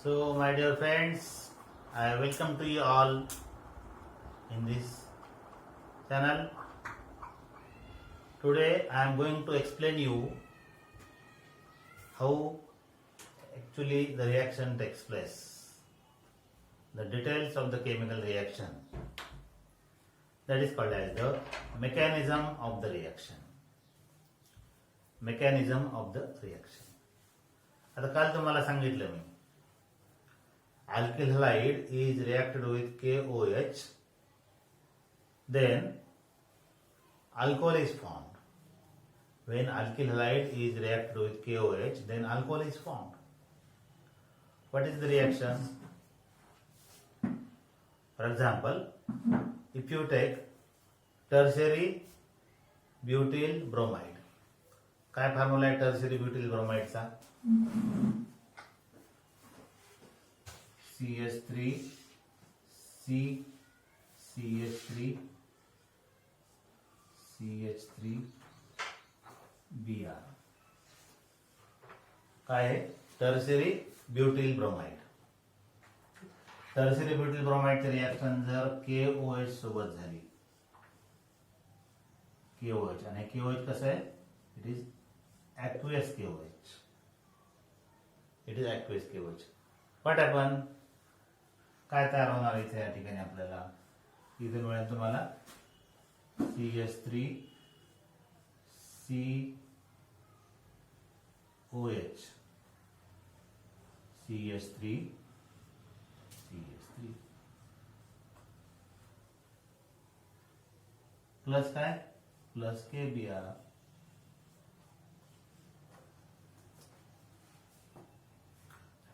So, my dear friends, I welcome to you all in this channel. Today, I am going to explain you how actually the reaction takes place, the details of the chemical reaction. That is called as the mechanism of the reaction. Mechanism of the reaction. आता काल तुम्हाला सांगितलं मी alkyl halide is reacted with KOH, then alcohol is formed. When alkyl halide is reacted with KOH, then alcohol is formed. What is the reaction? For example, if you take tertiary butyl bromide, काय formula आहे tertiary butyl ब्रोमाइडचा? CH3 C CH3 CH3 Br काय आहे? Tertiary butyl bromide. Tertiary butyl ब्रोमाइडची reaction जर KOH सोबत झाली, KOH आणि KOH कसं आहे? It is aqueous KOH. It is aqueous KOH. What happen? काय तयार होणार इथे या ठिकाणी आपल्याला? इथे मिळेल तुम्हाला CH3 COH CH3 CH3 plus काय? Plus KBr.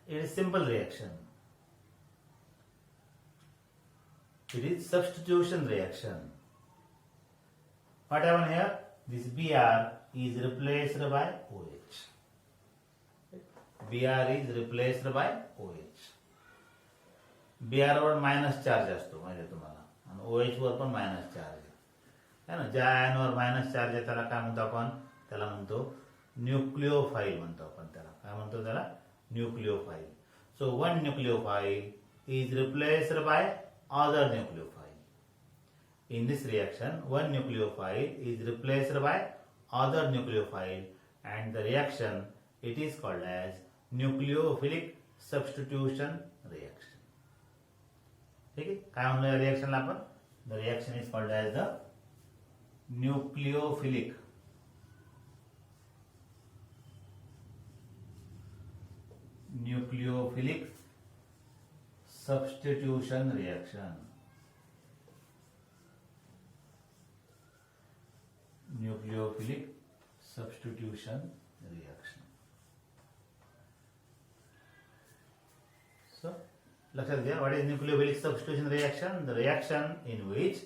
It is simple reaction. It is substitution reaction. What happened here? This Br is replaced by OH. Br is replaced by OH. Br वर मायनस चार्ज असतो माहिती आहे तुम्हाला, आणि OH वर पण minus charge आहे ना. ज्या आयन वर मायनस चार्ज आहे त्याला काय म्हणतो आपण? त्याला म्हणतो न्यूक्लिओफाइल म्हणतो आपण त्याला. काय म्हणतो त्याला? Nucleophile. So one nucleophile is replaced by other nucleophile. In this reaction, one nucleophile is replaced by other nucleophile, and the reaction it is called as nucleophilic substitution reaction. ठीक आहे? काय म्हणलं या रिएक्शनला आपण? The reaction is called as the nucleophilic substitution reaction. Nucleophilic substitution reaction. So, लक्षात घ्या, what is nucleophilic substitution reaction? The reaction in which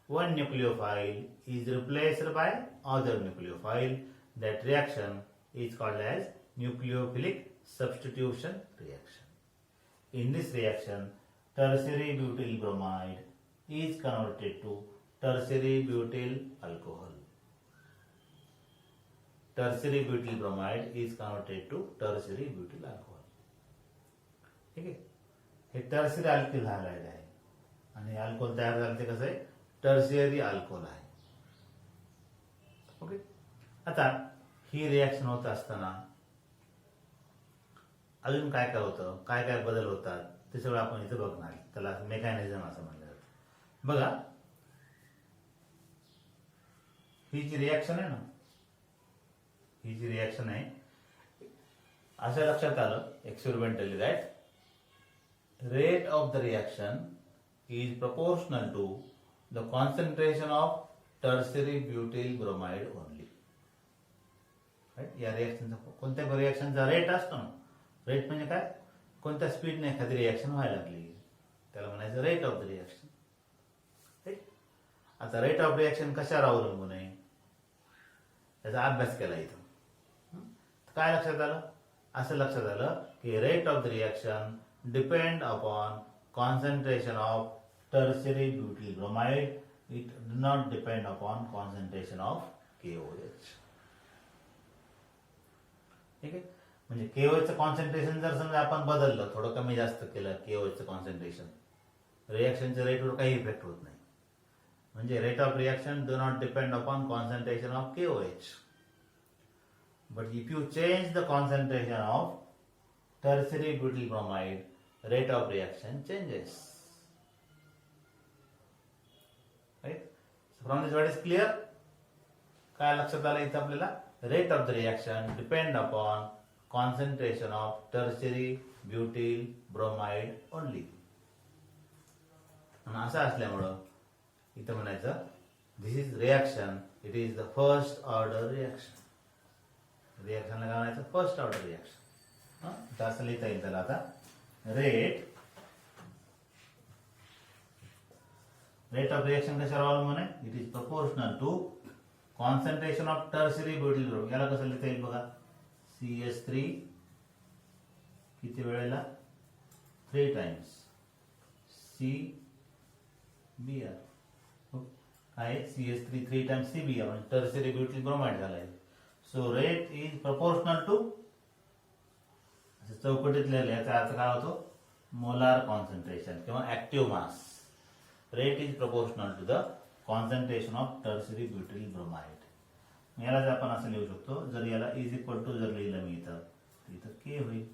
one nucleophile is replaced by other nucleophile. That reaction is called as nucleophilic substitution reaction. In this reaction, tertiary butyl bromide is converted to tertiary butyl alcohol. Tertiary butyl bromide is converted to tertiary butyl alcohol. ठीक आहे? हे tertiary alkyl हायलाइड आहे आणि alcohol तयार झालं ते कसं आहे? टर्शियरी अल्कोहोल आहे. ओके. आता ही रिएक्शन होत असताना अजून काय काय होतं, काय काय बदल होतात ते सगळं आपण इथे बघणार. त्याला मेकॅनिझम असं म्हणलं जातं. बघा, ही जी रिएक्शन आहे ना, ही जी रिएक्शन आहे, असं लक्षात आलं experimentally that rate of the reaction is proportional to the concentration of tertiary butyl bromide only. या रिएक्शनचा कोणत्या रिएक्शनचा रेट असतो ना, रेट म्हणजे काय? कोणत्या स्पीडने एखादी रिएक्शन व्हायला लागली त्याला म्हणायचं रेट ऑफ द रिएक्शन. ठीक. आता रेट ऑफ रिएक्शन कशावर अवलंबून आहे त्याचा अभ्यास केला इथं. काय लक्षात आलं? असं लक्षात आलं की rate of the reaction depend upon concentration of tertiary butyl bromide. It do not depend upon concentration of KOH. ठीक आहे? म्हणजे केओएचचं कॉन्सन्ट्रेशन जर समजा आपण बदललं, थोडं कमी जास्त केलं केओएचचं कॉन्सन्ट्रेशन, रिएक्शनच्या रेटवर काही इफेक्ट होत नाही. म्हणजे rate of reaction do not depend upon concentration of KOH. But if you change the concentration of tertiary butyl bromide, rate of reaction changes. Right? So from this, what is clear? काय लक्षात आलं इथं आपल्याला? Rate of the reaction depend upon concentration of tertiary butyl bromide only. आणि असं असल्यामुळं इथं म्हणायचं this is reaction, it is the first order reaction. रिएक्शनला काय म्हणायचं? First order reaction. तर असं लिहिता येईल त्याला आता. रेट ऑफ रिएक्शन कशावर अवलंबून आहे? It is proportional to concentration of tertiary butyl group. याला कसं लिहिता येईल बघा? CH3 किती वेळेला? 3 टाइम्स CBr. काय? CH3 3 टाइम्स CBr म्हणजे टर्शरी ब्युटिल ब्रोमाइड झालाय. So rate is proportional to, चौकटीत लिहिलं याचा अर्थ काय होतो? मोलार कॉन्सन्ट्रेशन किंवा active mass. Rate is proportional to the concentration of tertiary butyl bromide. याला जर आपण असं लिहू शकतो, जर याला इज इक्वल टू जर लिहिलं मी इथं K होईल.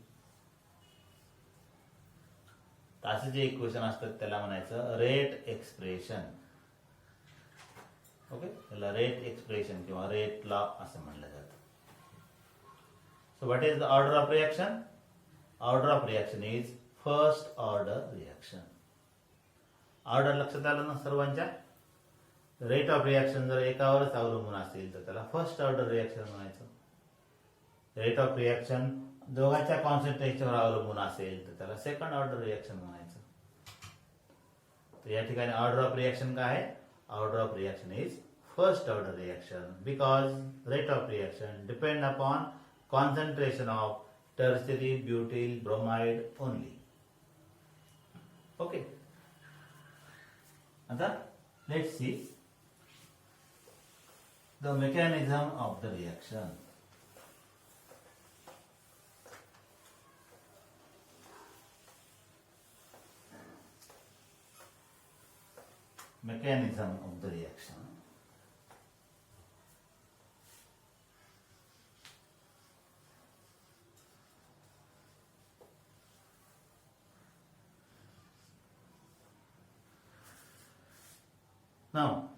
असे जे इक्वेशन असतात त्याला म्हणायचं रेट एक्सप्रेशन. ओके, त्याला रेट एक्सप्रेशन किंवा रेट लॉ असं म्हणलं जातं. So what is the order of reaction? Order of reaction is first order reaction. Order लक्षात आलं ना सर्वांच्या? रेट ऑफ रिएक्शन जर एकावरच अवलंबून असेल तर त्याला फर्स्ट ऑर्डर रिएक्शन म्हणायचं. रेट ऑफ रिएक्शन दोघांच्या कॉन्सन्ट्रेशनवर अवलंबून असेल तर त्याला सेकंड ऑर्डर रिएक्शन म्हणायचं. तर या ठिकाणी ऑर्डर ऑफ रिएक्शन काय आहे? Order of reaction is first order reaction because rate of reaction depend upon concentration of tertiary butyl bromide only. Okay. Now let's see the mechanism of the reaction. Mechanism of the reaction. Now,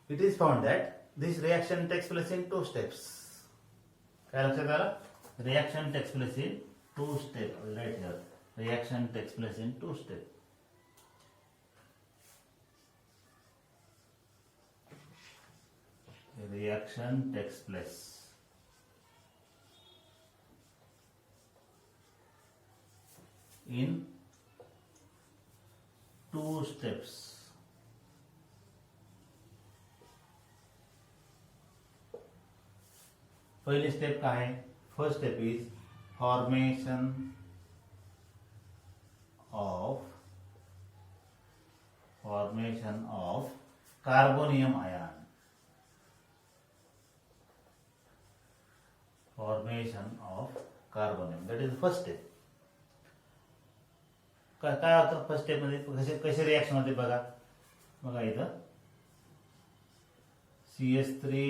it is found that this reaction takes place in 2 steps. काय लक्षात आलं? Reaction takes place in 2 steps. Right here. Reaction takes place in 2 steps. Reaction takes place in 2 steps. पहिली step काय आहे? First step is formation of carbonium ion. Formation of carbonium. That is the first step. काय होतं first step मध्ये? कसे reaction होते बघा. बघा इथं CH3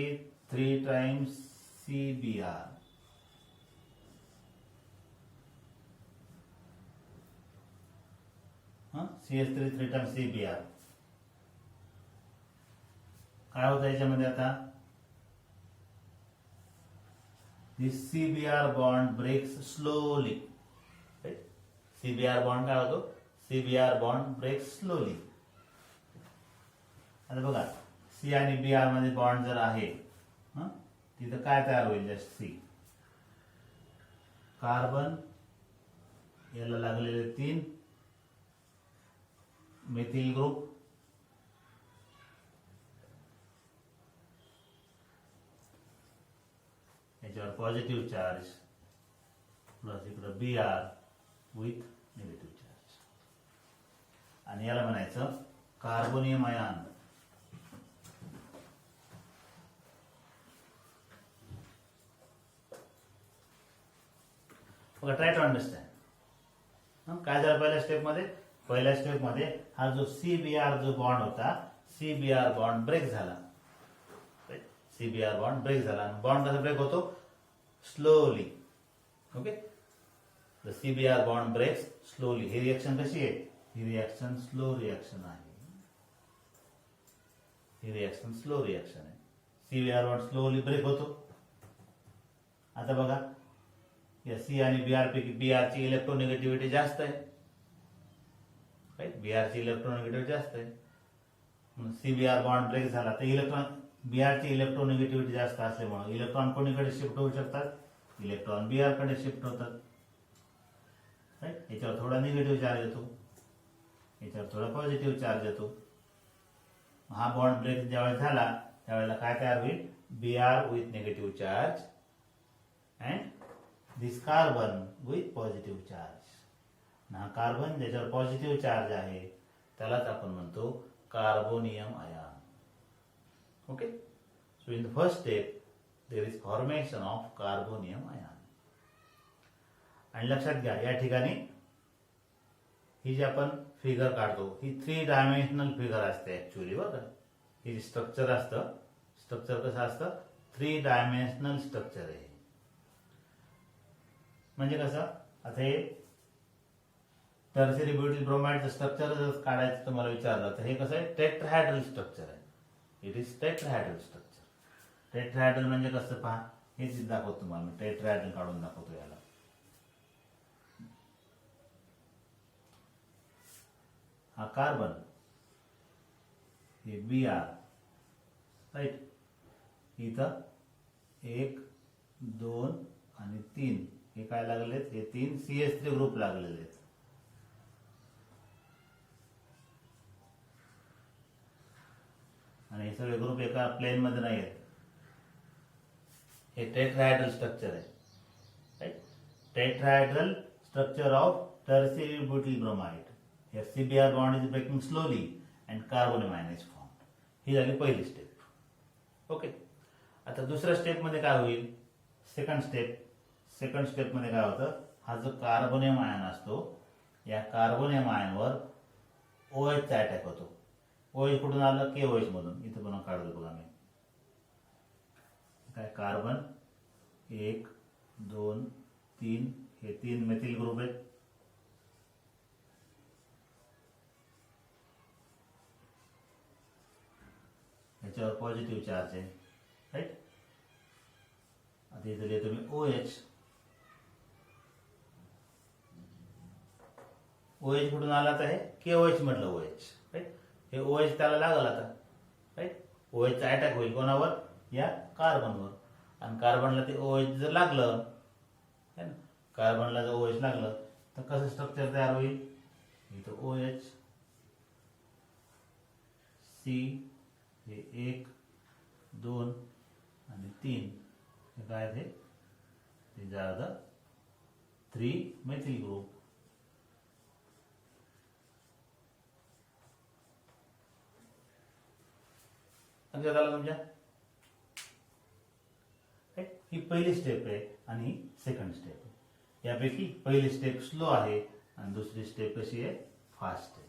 3 times CBr. CH3 3 times CBr. काय होतं याच्यामध्ये आता? This CBr bond breaks slowly. Right? CBr bond काय होतो? CBr bond breaks slowly. आता बघा C आणि Br मध्ये बॉन्ड जर आहे तिथं काय तयार होईल? Just C. कार्बन याला लागलेले 3 मेथिल ग्रुप, याच्यावर पॉझिटिव्ह चार्ज प्लस इकडं Br विथ निगेटिव्ह चार्ज. आणि याला म्हणायचं कार्बोनियम आयन. बघा, ट्राय टू अंडरस्टँड. काय झालं पहिल्या स्टेपमध्ये हा जो CBr जो बॉन्ड होता, CBr बॉन्ड ब्रेक झाला. CBr बॉन्ड ब्रेक झाला. बॉन्ड कसा ब्रेक होतो? Slowly. Okay, the CBr bond breaks slowly. ही रिएक्शन कशी आहे? ही रिएक्शन स्लो रिएक्शन आहे. ही रिएक्शन स्लो रिएक्शन आहे. CBr बॉन्ड स्लोली ब्रेक होतो. आता बघा, या C आणि Br पैकी Br ची इलेक्ट्रोनिगेटिव्हिटी जास्त आहे. राईट, Br ची इलेक्ट्रोनिगेटिव्हिटी जास्त आहे. CBr बॉन्ड ब्रेक झाला तर Br ची इलेक्ट्रोनिगेटिव्हिटी जास्त असल्यामुळे इलेक्ट्रॉन कोणीकडे शिफ्ट होऊ शकतात? इलेक्ट्रॉन Br कडे शिफ्ट होतात. राईट, याच्यावर थोडा निगेटिव्ह चार्ज येतो, याच्यावर थोडा पॉझिटिव्ह चार्ज येतो. हा बॉन्ड ब्रेक ज्यावेळेस झाला त्यावेळेला काय तयार होईल? Br with negative charge and this carbon with positive charge. हा कार्बन ज्याच्यावर पॉझिटिव्ह चार्ज आहे त्यालाच आपण म्हणतो carbonium ion. Okay, so in the first step there is formation of carbonium ion. आणि लक्षात घ्या, या ठिकाणी ही जी आपण फिगर काढतो ही 3 डायमेन्शनल फिगर असते ऍक्च्युअली. बघा, हे जे स्ट्रक्चर असतं, स्ट्रक्चर कसं असतं? 3 डायमेन्शनल स्ट्रक्चर आहे. म्हणजे कसं? आता हे टर्शियरी ब्युटिल ब्रोमाइडचं स्ट्रक्चर जर काढायचं तुम्हाला विचारलं तर हे कसं आहे? टेट्राहेड्रल स्ट्रक्चर आहे. It is tetrahedral structure. Tetrahedral म्हणजे कसं? पहा, हेच दाखवतो तुम्हाला मी. टेट्राहेड्रल काढून दाखवतो याला. हा कार्बन, हे Br, राईट. इथं 1 2 आणि 3 हे काय लागलेत? हे 3 CH3 ग्रुप लागलेले आहेत. आणि हे सगळे ग्रुप एका प्लेन मध्ये नाही आहेत. हे टेट्राहेड्रल स्ट्रक्चर आहे. Right, tetrahedral structure of tertiary butyl bromide. Here CBr bond is breaking slowly and carbonium ion is formed. ही झाली पहिली स्टेप. ओके, आता दुसऱ्या स्टेप मध्ये काय होईल? सेकंड स्टेप मध्ये काय होतं? हा जो कार्बोनियम आयन असतो, या कार्बोनियम आयनवर OH चा अटॅक होतो. OH कुठून आलं? KOH मधून. इथं पण काढतो बघा मी. काय? कार्बन 1 2 3, हे 3 मेथिल ग्रुप आहेत. याच्यावर पॉझिटिव्ह चार्ज आहे. राईट, आता इथे लिहितो मी OH. OH कुठून आला? तर हे KOH म्हटलं OH. राईट, हे OH त्याला लागल आता. राईट, OH चा अटॅक होईल कोणावर? या कार्बनवर. आणि कार्बनला ते OH जर लागलं, है ना, कार्बनला जर OH लागलं तर कसं स्ट्रक्चर तयार होईल? इथं OH, C, हे 1 2 आणि 3 हे काय आहे? These are the 3 methyl group. लक्षात आलं तुमच्या? ही पहिली स्टेप आहे आणि ही सेकंड स्टेप आहे. यापैकी पहिली स्टेप स्लो आहे आणि दुसरी स्टेप कशी आहे? फास्ट आहे.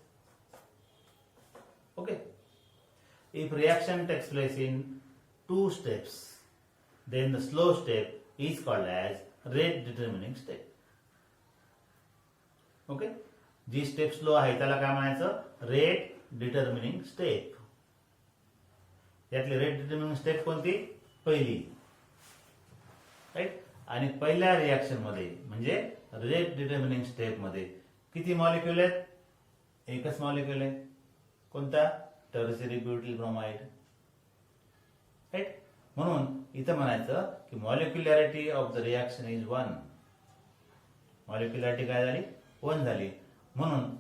Okay, if reaction takes place in 2 steps, then the slow step is called as rate determining step. Okay, जी स्टेप स्लो आहे त्याला काय म्हणायचं? Rate determining step. यातली रेट डिटर्मिनिंग स्टेप कोणती? पहिली. राईट, आणि पहिल्या रिएक्शन मध्ये म्हणजे रेट डिटर्मिनिंग स्टेप मध्ये किती मॉलिक्यूल आहेत? एकच मॉलिक्यूल आहे. कोणता? Tertiary butyl bromide. राईट, म्हणून इथं म्हणायचं की मॉलिक्युलॅरिटी ऑफ द रिएक्शन इज 1. मॉलिक्युलॅरिटी काय झाली? 1 झाली. म्हणून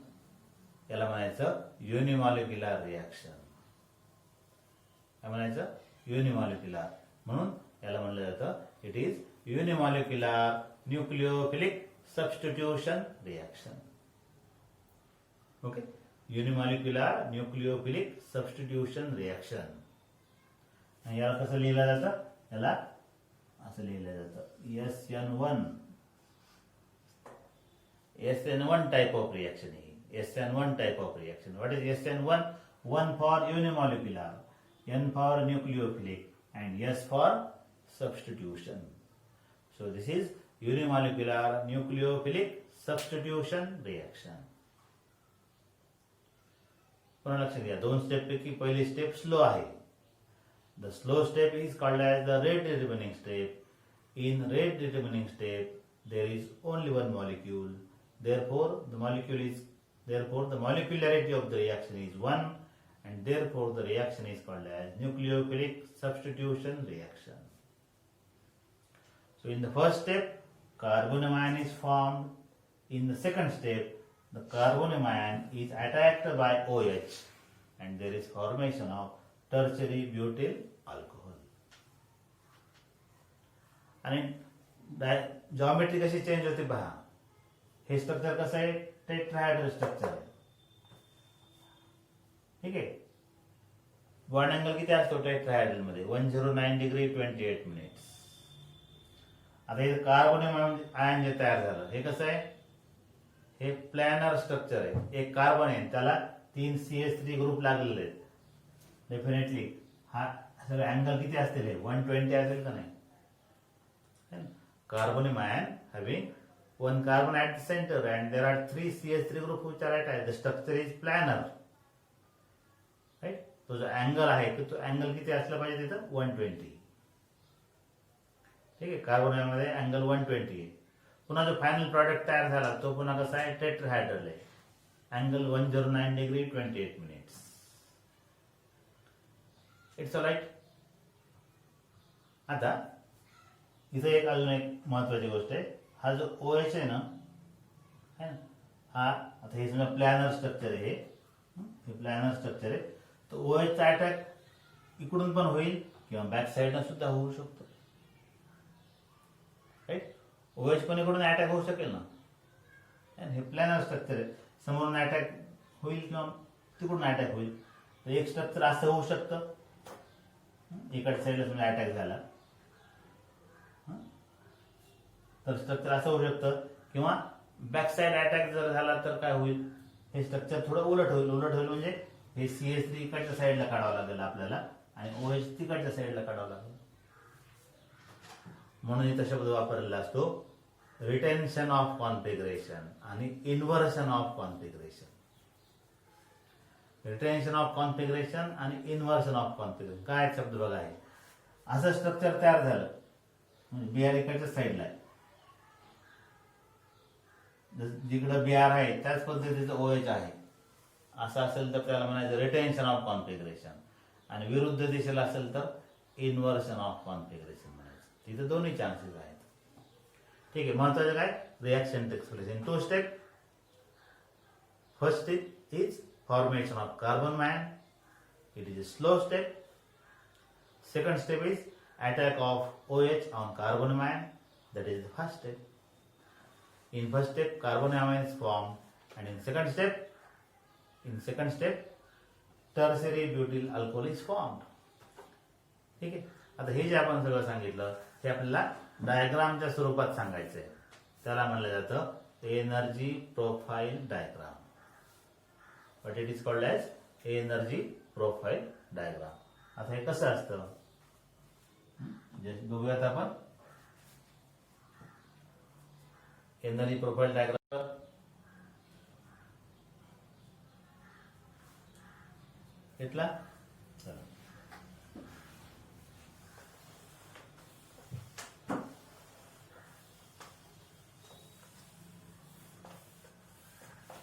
याला म्हणायचं युनिमॉलिक्युलर रिएक्शन. काय म्हणायचं? युनिमॉलिक्युलर. म्हणून याला म्हणलं जातं it is unimolecular nucleophilic substitution reaction. Okay, unimolecular nucleophilic substitution reaction. याला कसं लिहिलं जातं? याला असं लिहिलं जातं SN1 SN1 type of reaction is SN1 type of reaction. What is SN1? 1 for unimolecular, N for nucleophilic, and S for substitution. So this is unimolecular nucleophilic substitution reaction. पुन्हा लक्षात घ्या, दोन स्टेप पैकी पहिली स्टेप स्लो आहे. The slow step is called as the rate determining step. In rate determining step, there is only one molecule. Therefore, the molecularity of the reaction is 1, and therefore the reaction is called as nucleophilic substitution reaction. So in the first step, carbonium ion is formed. In the second step, the carbonium ion is attacked by OH, and there is formation of tertiary butyl alcohol. आणि geometry कशी change होते पहा. हे structure कसं आहे, tetrahedral structure आहे. ठीक आहे. बॉन्ड अँगल किती असतो टेट्राहायड्रल मध्ये? 109 डिग्री 28 मिनिट्स. आता हे कार्बोनियम आयन जे तयार झालं हे कसं आहे, हे प्लॅनर स्ट्रक्चर आहे. एक कार्बन आहे, त्याला 3 CH3 ग्रुप लागलेले आहेत. डेफिनेटली हा सगळं अँगल किती असतील, 120 असेल का नाही. Carbonium ion having one carbon at the center and there are 3 CH3 group which are attached. The structure is planar. Right? तो जो अँगल आहे तो अँगल किती असला पाहिजे तिथं 120. ठीक आहे. कार्बोनियम मध्ये अँगल 120 आहे. पुन्हा जो फायनल प्रॉडक्ट तयार झाला तो पुन्हा कसा आहे, टेट्राहायड्रल आहे. Angle 109 degree 28 minutes. It's right. आता इथे एक अजून एक महत्वाची गोष्ट आहे. हा जो OH आहे ना, हा आता हे समजा प्लॅनर स्ट्रक्चर आहे. हे प्लॅनर स्ट्रक्चर आहे. तर OH चा अटॅक इकडून पण होईल किंवा बॅक साईडला सुद्धा होऊ शकतो. राईट. OH पण इकडून अटॅक होऊ शकेल ना. हे प्लॅनर स्ट्रक्चर आहे. समोरून अटॅक होईल किंवा तिकडून अटॅक होईल. तर एक स्ट्रक्चर असं होऊ शकतं, इकडच्या साईडला समजा अटॅक झाला तर स्ट्रक्चर असं होऊ शकतं, किंवा बॅक साइड अटॅक जर झाला तर काय होईल, हे स्ट्रक्चर थोडं उलट होईल. उलट होईल म्हणजे हे CH3 इकडच्या साईडला काढावं लागेल आपल्याला आणि OH तिकडच्या साईडला काढावं लागेल. म्हणून इथं शब्द वापरलेला असतो रिटेन्शन ऑफ कॉन्फिगरेशन आणि inversion of configuration. Retention of configuration आणि इन्व्हर्सन ऑफ कॉन्फिगरेशन काय शब्द बघा. आहे असं स्ट्रक्चर तयार झालं म्हणजे BR इकडच्या साईडला आहे, जिकडं BR आहे त्याच पद्धतीचं OH आहे असं असेल तर त्याला म्हणायचं रिटेन्शन ऑफ कॉन्फिगरेशन, आणि विरुद्ध दिशेला असेल तर इन्व्हर्सन ऑफ कॉन्फिगरेशन म्हणायचं. तिथे दोन्ही चान्सेस आहेत. ठीक आहे. महत्वाचं काय, reaction takes place in 2 step. First step is formation of carbon ion. It is a slow step. Second step is attack of OH on carbon ion. That is the first step. In first step, carbon ion is formed, and in second step, tertiary butyl alcohol is formed. ठीक आहे. आता हे जे आपण सगळं सांगितलं ते आपल्याला डायग्रामच्या स्वरूपात सांगायचं आहे. त्याला म्हणलं जातं energy profile diagram. But it is called as energy profile diagram. आता हे कसं असतं बघूयात आपण. एनर्जी प्रोफाइल डायग्राम घेतला.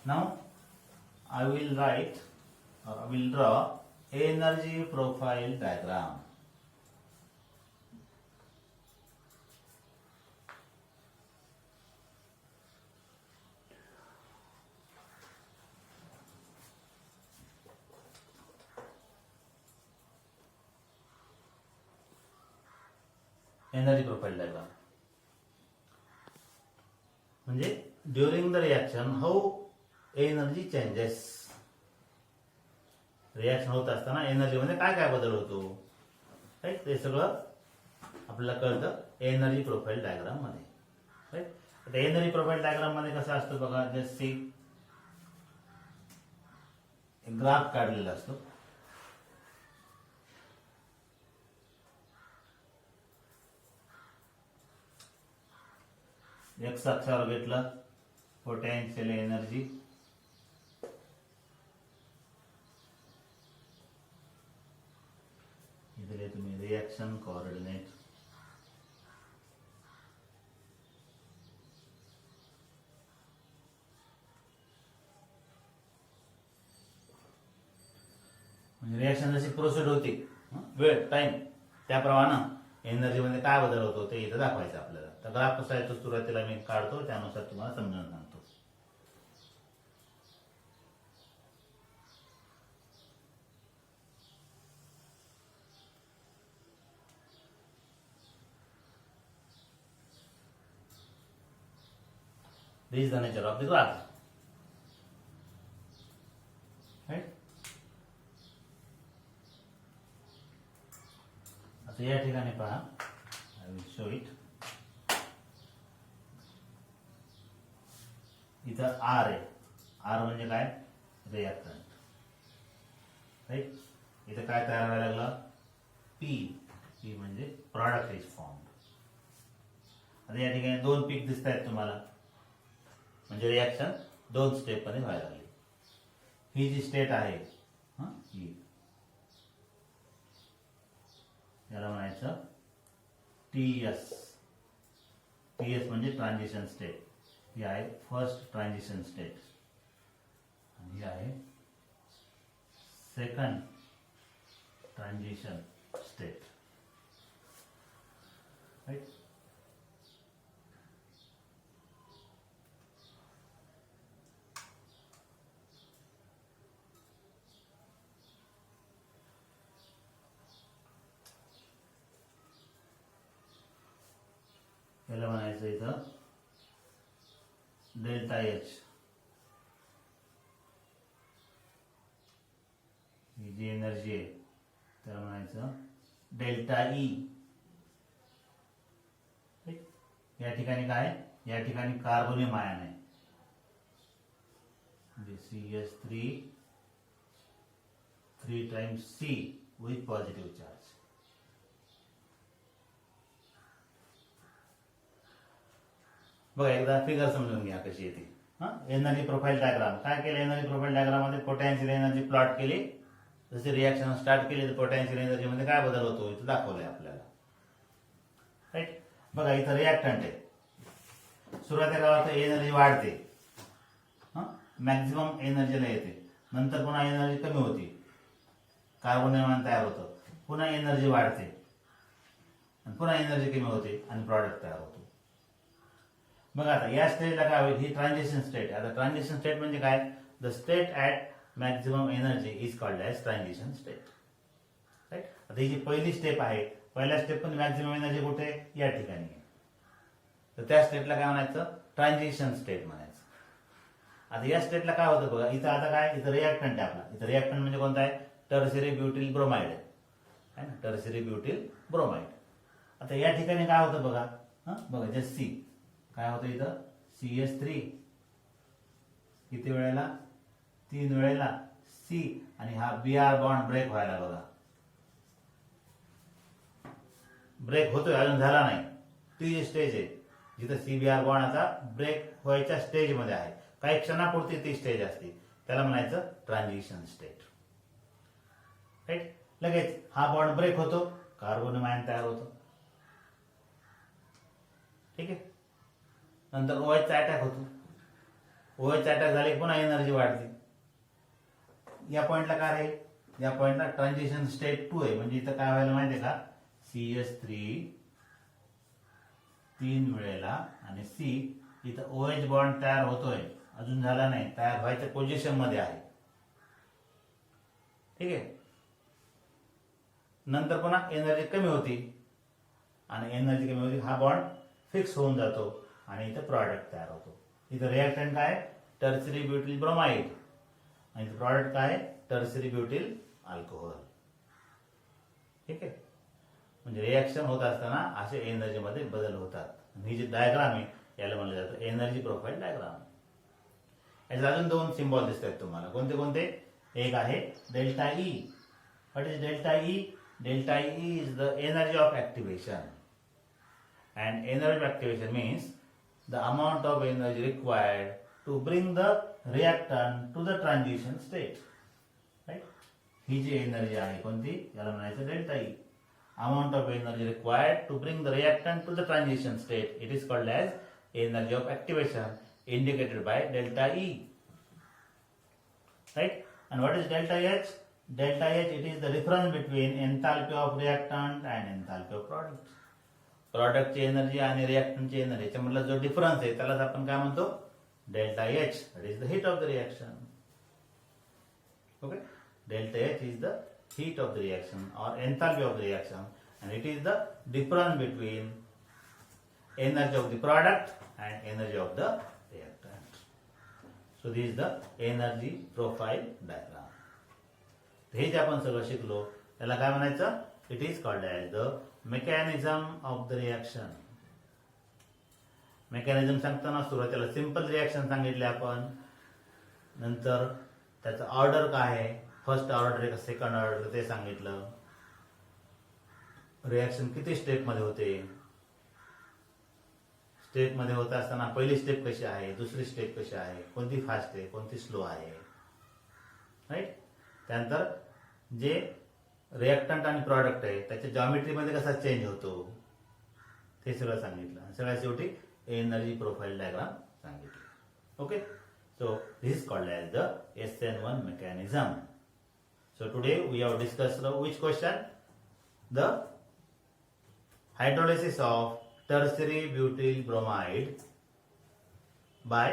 Now I will write or I will draw energy profile diagram. Energy profile diagram म्हणजे during the reaction how energy changes. Reaction होत असताना एनर्जी मध्ये काय काय बदल होतो, राईट. ते सगळं आपल्याला कळतं एनर्जी प्रोफाइल डायग्राम मध्ये. राईट. एनर्जी प्रोफाइल डायग्राम मध्ये कसं असतं बघा, जस्ट सी ग्राफ काढलेला असतो. एक्स अक्षावर घेतलं पोटेन्शियल एनर्जी, इथे तुम्ही रिएक्शन कोऑर्डिनेट, म्हणजे रिएक्शन जशी प्रोसेड होती वेळ टाइम त्याप्रमाणे एनर्जी मध्ये काय बदल होतो ते इथं दाखवायचं आपल्याला. तर ग्राफ कसा आहे तो सुरुवातीला मी काढतो, त्यानुसार तुम्हाला समजून सांगतो. This is the nature of the graph. Right? आता या ठिकाणी पहा, आय विल शो इट. इथं आर आहे. आर म्हणजे काय? रिएक्टंट. राईट. इथं काय तयार व्हायला लागलं? पी. पी म्हणजे प्रॉडक्ट इज फॉर्म्ड. आता या ठिकाणी दोन पीक दिसत आहेत तुम्हाला, म्हणजे रिएक्शन दोन स्टेप मध्ये व्हायला लागली. ही जी स्टेट आहे ही, याला म्हणायचं टीएस. टीएस म्हणजे ट्रान्झिशन स्टेट. ही आहे फर्स्ट ट्रान्झिशन स्टेट आणि ही आहे सेकंड ट्रान्झिशन स्टेट. राईट. याला म्हणायचं इथं डेल्टा एच. ही जी एनर्जी आहे त्याला म्हणायचं डेल्टा ई. या ठिकाणी काय? या ठिकाणी कार्बोनियम आयन आहे, म्हणजे CH3 3 times C with positive charge. बघा एकदा फिगर समजून घ्या कशी येते. एनर्जी प्रोफाइल डायग्राम काय केलं? एनर्जी प्रोफाइल डायग्राम मध्ये पोटेन्शियल एनर्जी प्लॉट केली. जसे रिएक्शन स्टार्ट केली तर पोटेन्शियल एनर्जी मध्ये काय बदल होतो इथं दाखवलंय आपल्याला. राईट. बघा इथं रिएक्टंट आहे. सुरुवातीला एनर्जी वाढते, मॅक्झिमम एनर्जीला येते, नंतर पुन्हा एनर्जी कमी होती, कार्बोनियम आयन तयार होतं, पुन्हा एनर्जी वाढते, पुन्हा एनर्जी कमी होते आणि प्रॉडक्ट तयार होतो. मग आता या स्टेजला काय होईल? ही ट्रान्झिशन स्टेट. आता ट्रान्झिशन स्टेट म्हणजे काय? The state at maximum energy is called as transition state. Right. आता ही जी पहिली स्टेप आहे, पहिल्या स्टेप मध्ये मॅक्झिमम एनर्जी कुठे? या ठिकाणी आहे. तर त्या स्टेटला काय म्हणायचं? ट्रान्झिशन स्टेट म्हणायचं. आता या स्टेटला काय होतं बघा, इथं आता काय? इथं रिएक्टंट आहे आपला. इथं रिएक्टंट म्हणजे कोणता आहे? टर्शियरी ब्युटिल ब्रोमाइड आहे ना, टर्शियरी ब्युटिल ब्रोमाइड. आता या ठिकाणी काय होतं बघा, बघा जस्ट सी काय होतं इथं? CH3 किती वेळेला? 3 वेळेला C, आणि हा Br बॉन्ड ब्रेक व्हायला बघा. ब्रेक होतोय, अजून झाला नाही. ती जी स्टेज आहे जिथं CBr बॉन्ड आता ब्रेक व्हायच्या स्टेज मध्ये आहे, काही क्षणापुरती ती स्टेज असते, त्याला म्हणायचं ट्रान्झिशन स्टेट. राईट. लगेच हा बॉन्ड ब्रेक होतो, कार्बोनियम आयन तयार होतो. ठीक आहे. नंतर OH चा अटॅक होतो. OH चा अटॅक झाले पुन्हा एनर्जी वाढते. या पॉइंटला काय राहील? या पॉइंटला ट्रान्झिशन स्टेट 2 आहे, म्हणजे इथं काय व्हायला माहितीये का? CH3 3 वेळेला आणि C, इथं OH बॉन्ड तयार होतोय, अजून झाला नाही, तयार व्हायच्या पोझिशन मध्ये आहे. ठीक आहे. नंतर पुन्हा एनर्जी कमी होती, आणि एनर्जी कमी होती, हा बॉन्ड फिक्स होऊन जातो आणि इथं प्रॉडक्ट तयार होतो. इथं रिएक्टंट काय? टर्शियरी ब्युटिल ब्रोमाइड, आणि इथं प्रॉडक्ट काय? Tertiary butyl alcohol. ठीक आहे. म्हणजे रिएक्शन होत असताना असे एनर्जी मध्ये बदल होतात. ही जी डायग्राम आहे याला म्हणलं जातं एनर्जी प्रोफाईल डायग्राम. याचे अजून दोन सिम्बॉल दिसत आहेत तुम्हाला. कोणते कोणते? एक आहे delta E. What is delta E? Delta E is the energy of activation. And energy of activation means the amount of energy required to bring the reactant to the transition state. Right? ही जी energy आहे कोणती? याला म्हणायचं delta E. Amount of energy required to bring the reactant to the transition state. It is called as energy of activation, indicated by delta E. Right? And what is delta H? Delta H, it is the difference between enthalpy of reactant and enthalpy of product. प्रॉडक्टची energy आणि रिएक्टंटची energy याच्यामधला जो difference आहे त्यालाच आपण काय म्हणतो? Delta H. That is the heat of the reaction. Okay, delta H is the heat of the reaction और enthalpy of the reaction and it is the difference between energy of the product and energy of the reactant. So this is the energy profile diagram. हे जे आपण सगळं शिकलो त्याला काय म्हणायचं? It is called as the mechanism of the reaction. Mechanism सांगताना सुरुवातीला सिंपल रिएक्शन सांगितले आपण, नंतर त्याचं ऑर्डर काय आहे, फर्स्ट ऑर्डर का सेकंड ऑर्डर ते सांगितलं. रिएक्शन किती स्टेप मध्ये होते, स्टेप मध्ये होत असताना पहिली स्टेप कशी आहे, दुसरी स्टेप कशी आहे, कोणती फास्ट आहे कोणती स्लो आहे. राईट. त्यानंतर जे रिएक्टंट आणि प्रॉडक्ट आहे त्याच्या जॉमेट्रीमध्ये कसा चेंज होतो ते सगळं सांगितलं. सगळ्यात शेवटी एनर्जी प्रोफाईल डायग्राम सांगितलं. Okay, so this is called as the SN1 mechanism. So today we have discussed which question? The hydrolysis of tertiary butyl bromide by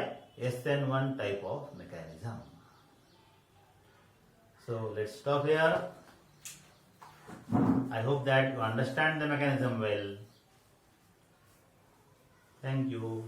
SN1 type of mechanism. So let's stop here. I hope that you understand the mechanism well. Thank you.